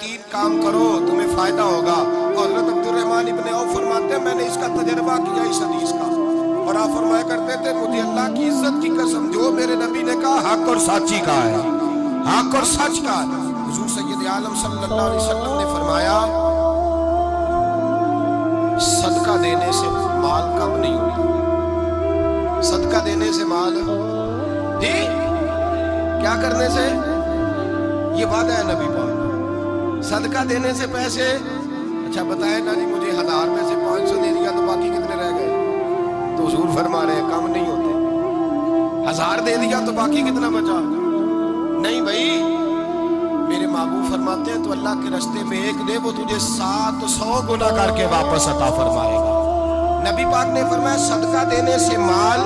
तीन काम करो तुम्हें फायदा होगा। हजरत अब्दुर्रहमान इब्ने औफ फरमाते हैं मैंने इसका तजर्बा किया इस हदीस का, और आप फरमाया करते थे मुझे अल्लाह की इज्जत की कसम जो मेरे नबी ने कहा हक और साची का है, हक और सच का है। हुजूर सैयद आलम सल्लल्लाहु अलैहि वसल्लम ने फरमाया सदका देने से माल कम नहीं होता, सदका देने से माल जी क्या करने से, ये वादा है नबी पाक, सदका देने से पैसे। अच्छा बताए ना जी मुझे 1000 में से 500 दे दिया तो बाकी कितने रह गए, तो हुजूर फरमा रहे हैं कम नहीं होते। 1000 दे दिया तो बाकी कितना बचा, नहीं भाई मेरे महबूब फरमाते हैं तो अल्लाह के रास्ते में एक दे वो तुझे 700 गुना करके वापस अता फरमाएगा। नबी पाक ने फरमाया सदका देने से माल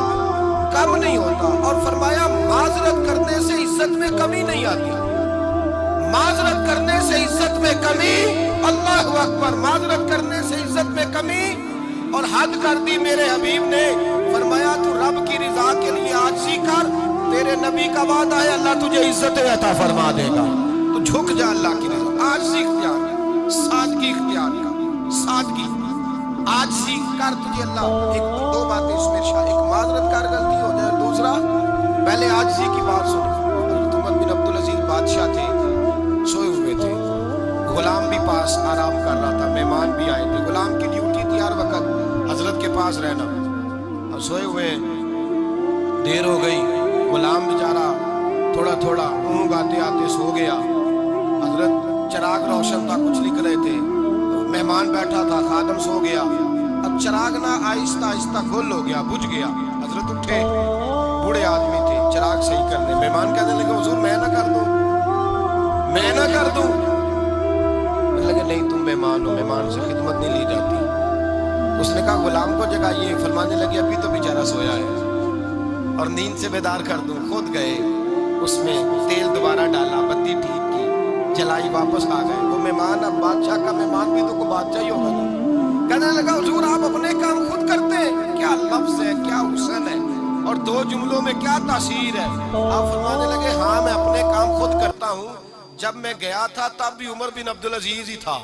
कम नहीं होता, और फरमाया माजरत करने से इज्जत में कमी नहीं आती, माजरत करने से इज्जत में कमी, अल्लाहु अकबर, माजरत करने से इज्जत में कमी। और हद कर दी मेरे हबीब ने, फरमाया तू रब की रिजा के लिए आजिज़ी कर, तेरे नबी का वादा है अल्लाह तुझे इज्जत अता फरमा देगा, तो झुक जा अल्लाह की रिजा। आजिज़ी इख्तियार कर, सादगी इख्तियार कर, सादगी आजिज़ी कर, तुझे अल्लाह एक दो बातें इसमें एक माजरत कर गलती हो जाए, दूसरा पहले आजिज़ी की बात सुन। उमर बिन अब्दुल अजीज बादशाह थे, सोए हुए थे, गुलाम भी पास आराम कर रहा था, मेहमान भी आए थे, गुलाम की ड्यूटी थी हर वक्त हजरत के पास रहना। अब सोए हुए देर हो गई, गुलाम बेचारा थोड़ा थोड़ा ऊँग आते आते सो गया। हजरत चिराग रोशन था, कुछ लिख रहे थे, मेहमान बैठा था, खादम सो गया। अब चिराग ना आहिस्ता आहिस्ता गुल हो गया, बुझ गया। हजरत उठे, बूढ़े आदमी थे, चिराग सही करने। मेहमान कहने लगे हुजूर मैं ना कर दूं, मैं ना कर दूं। लगे नहीं तुम मेहमान हो, मेहमान से खिदमत नहीं ली जाती। उसने कहा गुलाम को जगाइए, फरमाने लगे अभी तो बेचारा सोया है, और नींद से बेदार कर दूं। खुद गए, उसमें तेल दोबारा डाला, बत्ती ठीक की, जलाई, वापस आ गए। वो मेहमान, अब बादशाह का मेहमान भी तो कोई बादशाह ही होगा। कहने लगा हुजूर आप अपने काम खुद करते हैं, क्या लफ्ज है, क्या हुस्न है, और दो जुमलों में क्या तासीर है। आप फरमाने लगे हाँ मैं अपने काम खुद करता हूँ, जब मैं गया था तब भी उमर बिन अब्दुल अजीज ही था,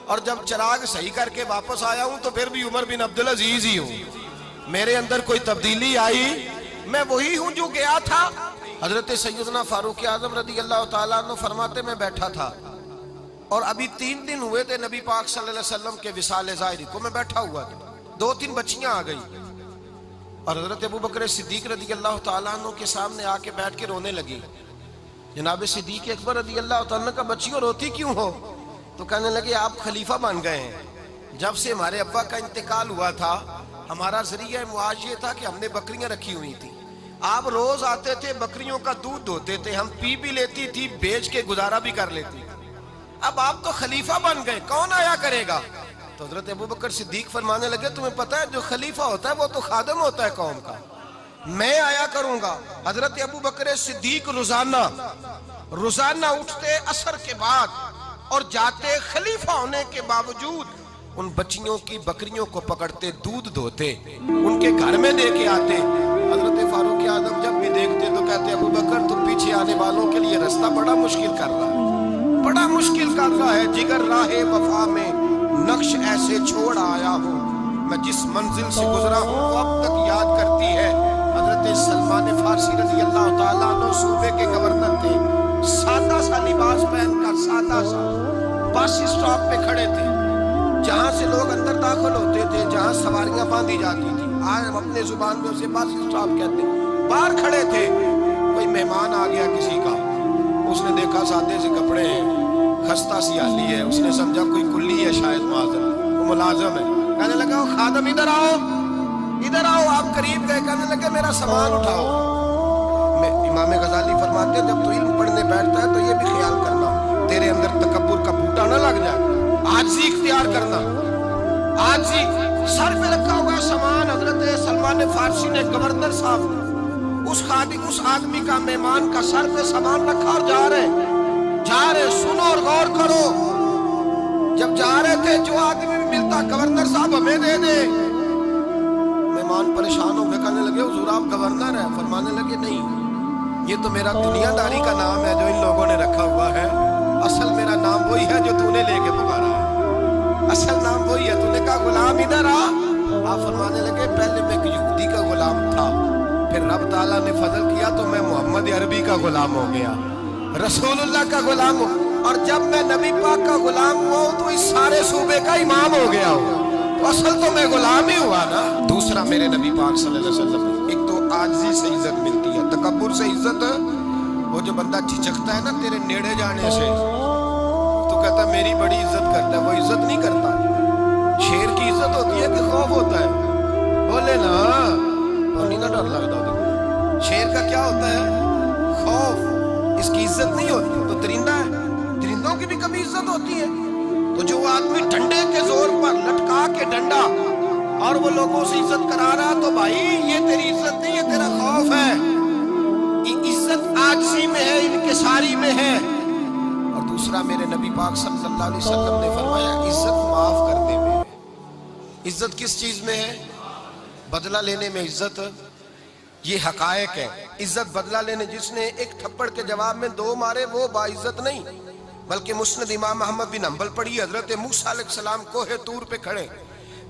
और जब चिराग सही करके वापस आया हूं तो फिर भी उमर बिन अब्दुल अजीज ही हूं। मेरे अंदर कोई तब्दीली आई, मैं वही हूं जो गया था। हजरत सैयदना फारूक आजम रदी अल्लाह तआला अन्हु फरमाते मैं बैठा था, और अभी 3 दिन हुए थे नबी पाक सल्लल्लाहु अलैहि वसल्लम के विसाल ज़ाहिरी को, मैं बैठा हुआ था, 2-3 बच्चियां आ गई, और हजरत अबू बकर सिद्दीक रदी अल्लाह तआला अन्हु के सामने आके बैठ के रोने लगी। जनाब सिद्दीक अकबर रज़ी अल्लाह तआला का बच्चियों रोती क्यों हो? तो कहने लगे आप खलीफा बन गए हैं, जब से हमारे अब्बा का इंतकाल हुआ था हमारा जरिया मुआश ये था कि हमने बकरियां रखी हुई थी, आप रोज आते थे बकरियों का दूध धोते थे, हम पी भी लेती थी, बेच के गुजारा भी कर लेती। अब आप तो खलीफा बन गए, कौन आया करेगा? तो हजरत अबू बकर सिद्दीक फरमाने लगे तुम्हें पता है जो खलीफा होता है वो तो खादम होता है कौम का, मैं आया करूंगा। हजरत अबू बकर सिद्दीक रोजाना उठते असर के बाद और जाते खलीफा होने के बावजूद उन बच्चियों की बकरियों को पकड़ते, दूध धोते, उनके घर में दे के आते। हजरत फारूक आजम जब भी देखते तो कहते अबू बकर तुम पीछे आने वालों के लिए रास्ता बड़ा मुश्किल कर रहा है, बड़ा मुश्किल कर रहा है, जिगर राहे वफा में नक्श ऐसे छोड़ आया हूँ, मैं जिस मंजिल से गुजरा हूँ वो अब तक याद करती है। हजरत सलमान फारसी रज़ी अल्लाह ताला अन्हु सूबे के गवर्नर थे, सादा सा लिबास पहनकर सादा सा बस स्टॉप पे खड़े थे, जहाँ से लोग अंदर दाखिल होते थे, जहाँ सवारियां बांधी जाती थी, आज हम अपने जुबान में उसे बस स्टॉप कहते हैं। बाहर खड़े थे, कोई मेहमान आ गया किसी का, उसने देखा सादे से कपड़े हैं, खस्ता सी हाली है, उसने समझा कोई कुल्ली है शायद, माजर वो मुलाजिम है। कहने लगा ओ खादम इधर आओ, इधर आओ। आप करीब गए, कहने लगे मेरा सामान उठाओ। इमाम गजाली फरमाते हैं जब तू इल्म पढ़ने बैठता है तो ये भी ख्याल करना तेरे अंदर तकब्बुर का बूटा ना लग जाए, आजिज़ी इख्तियार करना, आजिज़ी। सर पे रखा हुआ सामान हजरत सलमान फारसी ने गवर्नर साहब उस आदमी का, मेहमान का सर पे सामान रखा और जा रहे, सुनो और गौर करो। जब जा रहे थे जो आदमी भी मिलता गवर्नर साहब हमें दे दे। मेहमान परेशान हो गए, कहने लगे हुजूर आप गवर्नर हैं? फरमाने लगे नहीं, ये तो मेरा दुनियादारी का नाम है जो इन लोगों ने रखा हुआ है, असल मेरा नाम वही है इधर आ। आप फरमाने लगे पहले मैं एक यहूदी का गुलाम था, फिर रब ताला ने फजल किया तो मैं मोहम्मद अरबी का गुलाम हो गया, रसूलुल्लाह का गुलाम हो, और जब मैं नबी पाक का गुलाम हुआ तो इस सारे सूबे का इमाम हो गया हूँ, तो असल तो मैं गुलाम ही हुआ ना। दूसरा मेरे नबी पाक सल्लल्लाहु अलैहि वसल्लम, एक तो आजिज़ी से इज्जत मिलती है, तकब्बुर से इज्जत, वो जो बंदा झिझकता है ना तेरे नेड़े जाने से, तो कहता मेरी बड़ी इज्जत करता है, वो इज्जत नहीं करता। शेर की इज्जत होती है कि खौफ होता है? बोले ना, और नहीं ना डर लगता देखो। शेर का क्या होता है? खौफ, इसकी इज्जत नहीं होती। तो दरिंदा है, दरिंदों की भी कभी इज्जत होती है? तो जो आदमी डंडे के जोर पर लटका के डंडा और वो लोगों से इज्जत करा रहा, तो भाई ये तेरी इज्जत नहीं है, तेरा खौफ है। इज्जत आजिज़ी में है, इनकिसारी में है। और दूसरा मेरे नबी पाक सल्लल्लाहु अलैहि वसल्लम ने फरमाया इज्जत माफ करने में है। इज्जत किस चीज में है? बदला लेने में इज्जत, ये हकायक है। इज्जत बदला लेने, जिसने एक थप्पड़ के जवाब में दो मारे वो बाइज्जत नहीं, बल्कि मुस्नद इमाम अहमद बिन हंबल पढ़ी, हजरत मूसा अलैहिस्सलाम कोहे तूर पे खड़े,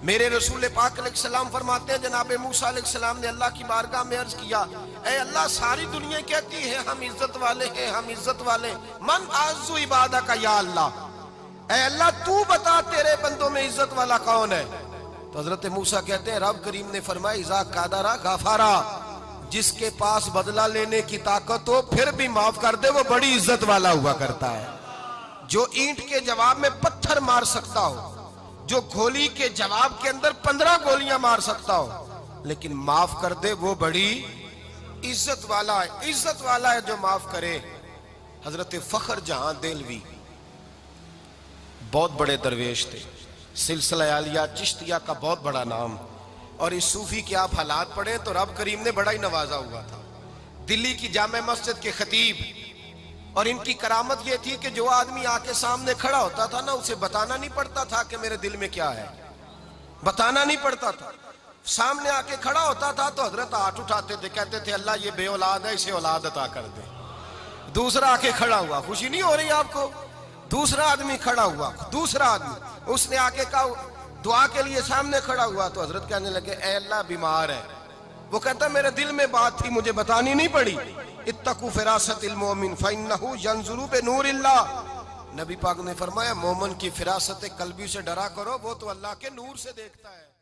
मेरे रसूल पाक अलैहिस्सलाम फरमाते हैं जनाब मूसा अलैहिस्सलाम ने अल्लाह की बारगाह में अर्ज किया, ऐ अल्लाह सारी दुनिया कहती है हम इज्जत वाले हैं, हम इज्जत वाले, मन आज़ू इबादा का या अल्लाह, ऐ अल्लाह तू बता तेरे बंदों में इज्जत वाला कौन है? तो हजरत मूसा कहते हैं रब करीम ने फरमाया इज़ा कादरा गाफारा, जिसके पास बदला लेने की ताकत हो फिर भी माफ कर दे वो बड़ी इज्जत वाला हुआ करता है। जो ईंट के जवाब में पत्थर मार सकता हो, जो गोली के जवाब के अंदर 15 गोलियां मार सकता हो, लेकिन माफ कर दे वो बड़ी इज्जत वाला है। इज्जत वाला है जो माफ करे। हजरत फखर जहां देलवी बहुत बड़े दरवेश थे, सिलसिला आलिया चिश्तिया का बहुत बड़ा नाम, और इस सूफी के आप हालात पढ़े तो रब करीम ने बड़ा ही नवाजा हुआ था। दिल्ली की जामे मस्जिद के खतीब, और इनकी करामत ये थी कि जो आदमी आके सामने खड़ा होता था ना, उसे बताना नहीं पड़ता था कि मेरे दिल में क्या है, बताना नहीं पड़ता था। सामने आके खड़ा होता था तो हजरत हाथ उठाते थे, कहते थे अल्लाह ये बे औलाद है, इसे औलाद अता कर दे। दूसरा आके खड़ा हुआ, खुशी नहीं हो रही आपको? दूसरा आदमी खड़ा हुआ, दूसरा आदमी उसने आके कहा दुआ के लिए सामने खड़ा हुआ, तो हजरत कहने लगे ऐ अल्लाह बीमार है। वो कहता मेरे दिल में बात थी, मुझे बतानी नहीं पड़ी। इत्तकू फिरासतिल मोमिन फइन्नहु यंजुरु बिनूरिल्लाह, नबी पाक ने फरमाया मोमिन की फिरासत कल्बी से डरा करो, वो तो अल्लाह के नूर से देखता है।